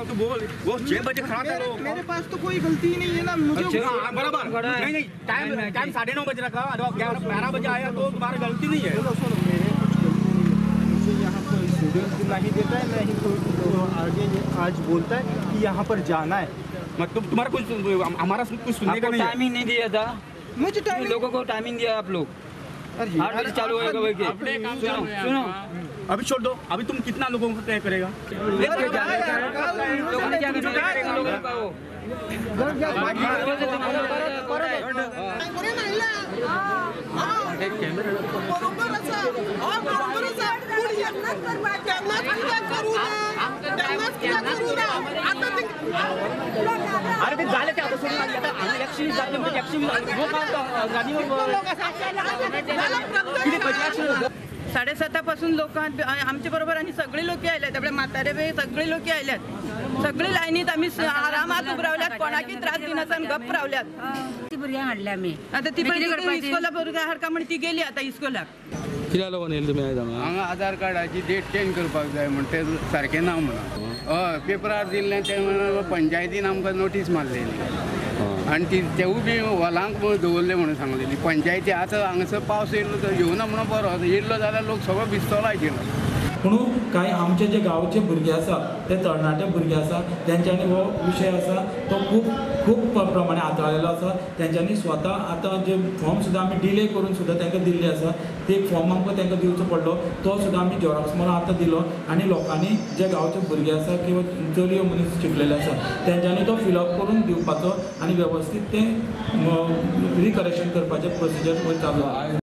तू बोल, वो 6 बजे खड़ा था लोग। मेरे पास तो कोई गलती ही नहीं है ना, मुझे बराबर नहीं टाइम 9:30 बजे रखा, 11 बजे आया तो तुम्हारी गलती नहीं है। मुझे यहाँ पर स्टूडेंट नहीं देता है, नहीं तो आगे आज बोलता है कि यहाँ पर जाना है। मतलब तुम्हारा कुछ हमारा कुछ सुनने का नहीं है। टाइमिंग नहीं दिया था, मुझे टाइम लोगों को टाइमिंग दिया आप लोग। 8 बजे चालू होएगा भाई के। सुनो अभी छोड़ दो, अभी तुम कितना लोगों को तय करेगा? लोगों ने क्या करना लोगों का वो अरे ते झालं ते आता सोडून आली, आता आम्ही ऍक्शन जाते म्हणजे ऍक्शन किती पैसे 7:30 लोक आमच्या बरोबर आणि सगळे लोक आल्यात, आपल्या म्हातारे बी सगळे लोक आल्यात, सगळे लाईनीत आम्ही आरामात उभं रावल्यात, कोणाकी त्रास दिनाचा गप्प रावल्यात. भुरग्यांक हाडल्या आमी आता ती पण इस्कोला भुरग्या हाडका म्हण ती गेली आता इस्कोला. कित्याक लागून येयले तुमी आयज हांगा? हांगा आधार कार्डाची डेट चेंज करपाक जाय म्हण ते सारकें ना म्हणून हय पेपरार दिल्लें ते पंचायतीन आमकां नोटीस मारलेली आनी ती तेवूय बी हॉलांक दवरले म्हणून सांगलेली पंचायती. आतां हांगासर पावस येयलो तर येवना म्हणून बरो, येयलो जाल्यार लोक सगळो भिजतलो आशिल्लो. म्हणून काही आमचे जे गांवचे भुरगे आसा ते तरणाटे भुरगे आसा तेंच्यांनी हो विशय आसा तो खूब प्रमाणे हाताळलेलो आसा. तेंच्यांनी स्वता आतां जे फॉर्म सुद्दां आमी डिले करून सुद्दां तांकां दिल्ले आसा, ते फॉर्म आमकां तांकां दिवचो पडलो, तो सुद्दां आमी झेरॉक्स मारून आतां दिलो. आनी लोकांनी जे गांवचे भुरगे आसा किंवा चलयो मनीस शिकलेले आसा तेंच्यांनी तो फिलअप करून दिवपाचो आनी वेवस्थीत तें रिकरेक्शन करपाचें प्रोसिजर चालू आसा.